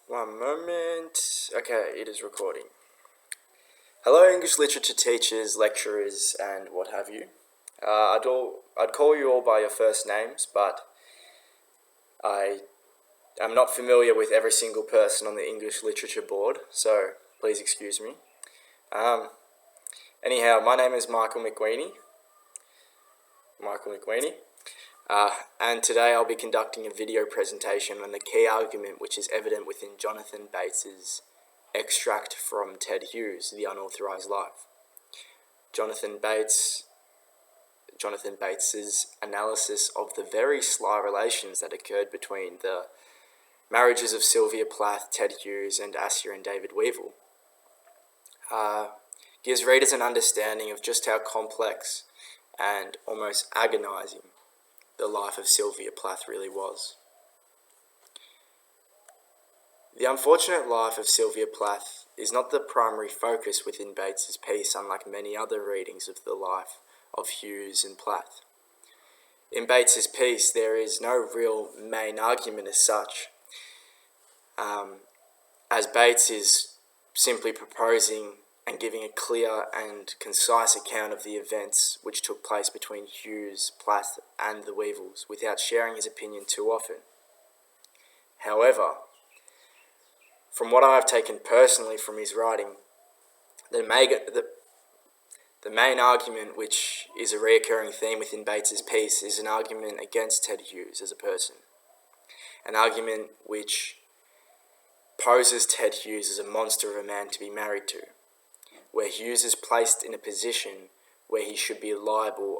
One moment. Okay, it is recording. Hello, English literature teachers, lecturers, and what have you. I'd call you all by your first names, but I am not familiar with every single person on the English literature board, so please excuse me. Anyhow, my name is Michael McWeeny. And today I'll be conducting a video presentation on the key argument which is evident within Jonathan Bates's extract from Ted Hughes, The Unauthorized Life. Jonathan Bates's analysis of the very sly relations that occurred between the marriages of Sylvia Plath, Ted Hughes, and Assia and David Weevil gives readers an understanding of just how complex and almost agonizing the life of Sylvia Plath really was. The unfortunate life of Sylvia Plath is not the primary focus within Bates's piece, unlike many other readings of the life of Hughes and Plath. In Bates's piece, there is no real main argument as such, as Bates is simply proposing and giving a clear and concise account of the events which took place between Hughes, Plath, and the Weevils, without sharing his opinion too often. However, from what I have taken personally from his writing, the main argument, which is a recurring theme within Bates's piece, is an argument against Ted Hughes as a person. An argument which poses Ted Hughes as a monster of a man to be married to, where Hughes is placed in a position where he should be liable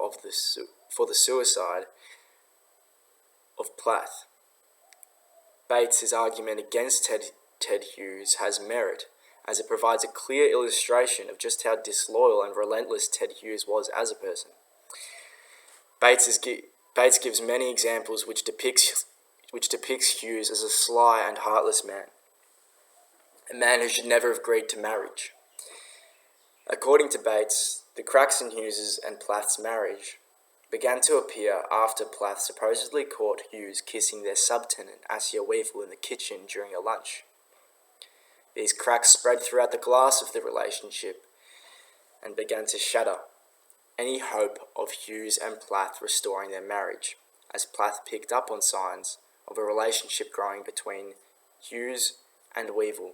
for the suicide of Plath. Bates's argument against Ted Hughes has merit, as it provides a clear illustration of just how disloyal and relentless Ted Hughes was as a person. Bates gives many examples which depicts Hughes as a sly and heartless man, a man who should never have agreed to marriage. According to Bates, the cracks in Hughes's and Plath's marriage began to appear after Plath supposedly caught Hughes kissing their subtenant Assia Weevil in the kitchen during a lunch. These cracks spread throughout the glass of the relationship and began to shatter any hope of Hughes and Plath restoring their marriage, as Plath picked up on signs of a relationship growing between Hughes and Weevil,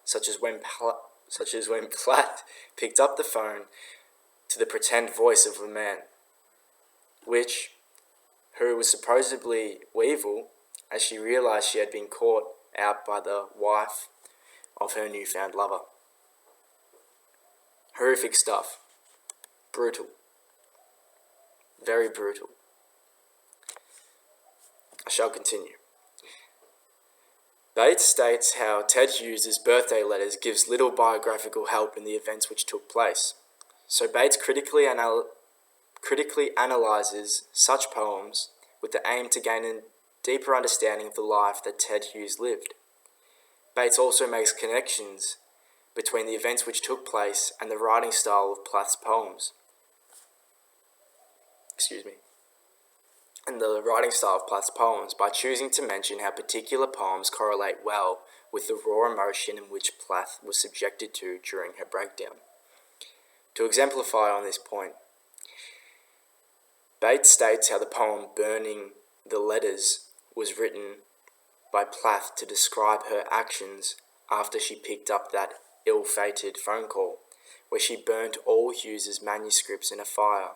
such as when Plath picked up the phone to the pretend voice of a man, who was supposedly Weevil, as she realized she had been caught out by the wife of her newfound lover. Horrific stuff. Brutal. Very brutal. I shall continue. Bates states how Ted Hughes' birthday letters gives little biographical help in the events which took place. So Bates critically analyses such poems with the aim to gain a deeper understanding of the life that Ted Hughes lived. Bates also makes connections between the events which took place and the writing style of Plath's poems. By choosing to mention how particular poems correlate well with the raw emotion in which Plath was subjected to during her breakdown. To exemplify on this point, Bates states how the poem Burning the Letters was written by Plath to describe her actions after she picked up that ill-fated phone call, where she burnt all Hughes's manuscripts in a fire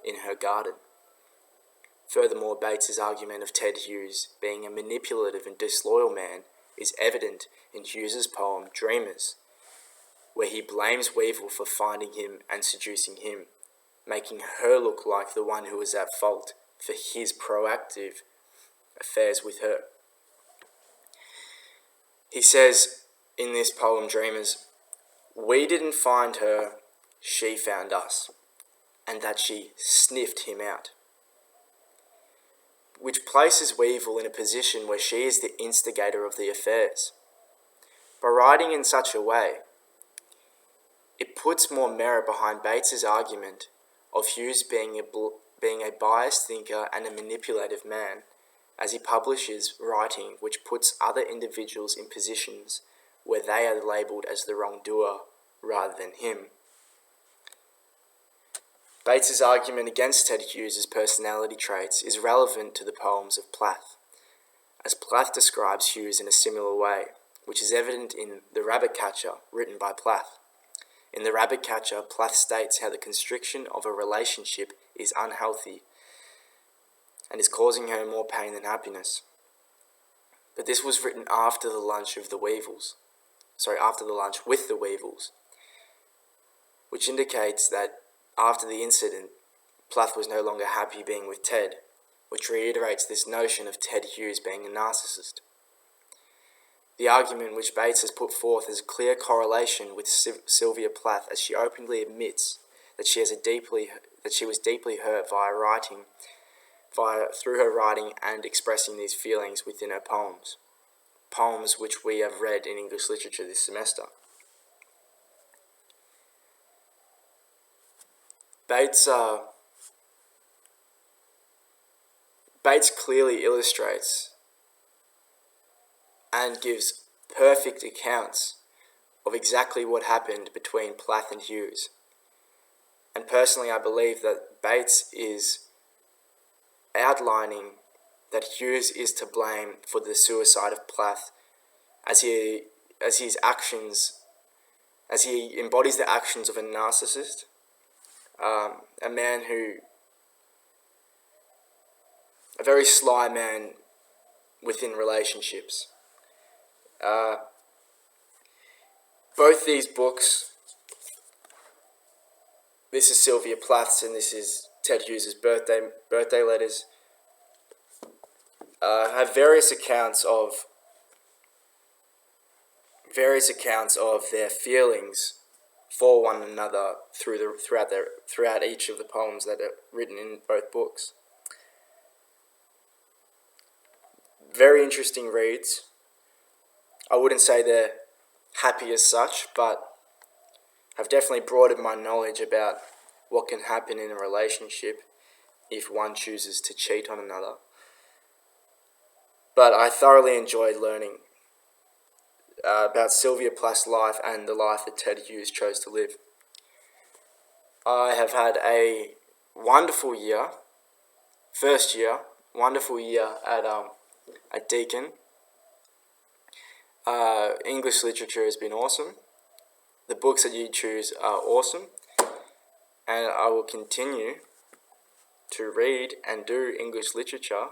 in her garden. Furthermore, Bates's argument of Ted Hughes being a manipulative and disloyal man is evident in Hughes's poem Dreamers, where he blames Weevil for finding him and seducing him, making her look like the one who was at fault for his proactive affairs with her. He says in this poem Dreamers, "We didn't find her, she found us, and that she sniffed him out," which places Weevil in a position where she is the instigator of the affairs. By writing in such a way, it puts more merit behind Bates's argument of Hughes being a biased thinker and a manipulative man, as he publishes writing which puts other individuals in positions where they are labelled as the wrongdoer rather than him. Bates's argument against Ted Hughes' personality traits is relevant to the poems of Plath, as Plath describes Hughes in a similar way, which is evident in The Rabbit Catcher, written by Plath. In The Rabbit Catcher, Plath states how the constriction of a relationship is unhealthy and is causing her more pain than happiness. But this was written after the lunch with the Weevils, which indicates that after the incident, Plath was no longer happy being with Ted, which reiterates this notion of Ted Hughes being a narcissist. The argument which Bates has put forth is a clear correlation with Sylvia Plath, as she openly admits that she was deeply hurt through her writing and expressing these feelings within her poems which we have read in English literature this semester. Bates clearly illustrates and gives perfect accounts of exactly what happened between Plath and Hughes. And personally, I believe that Bates is outlining that Hughes is to blame for the suicide of Plath, as he embodies the actions of a narcissist, a very sly man within relationships. Both these books, this is Sylvia Plath's and this is Ted Hughes' birthday letters, have various accounts of their feelings for one another throughout each of the poems that are written in both books. Very interesting reads. I wouldn't say they're happy as such, but have definitely broadened my knowledge about what can happen in a relationship if one chooses to cheat on another. But I thoroughly enjoyed learning about Sylvia Plath's life and the life that Ted Hughes chose to live. I have had a wonderful year, wonderful year at Deakin. English literature has been awesome. The books that you choose are awesome, and I will continue to read and do English literature.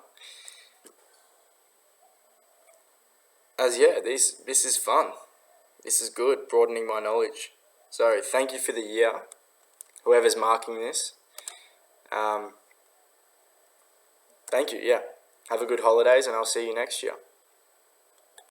This is fun. This is good, broadening my knowledge. So thank you for the year, whoever's marking this. Thank you, yeah. Have a good holidays and I'll see you next year.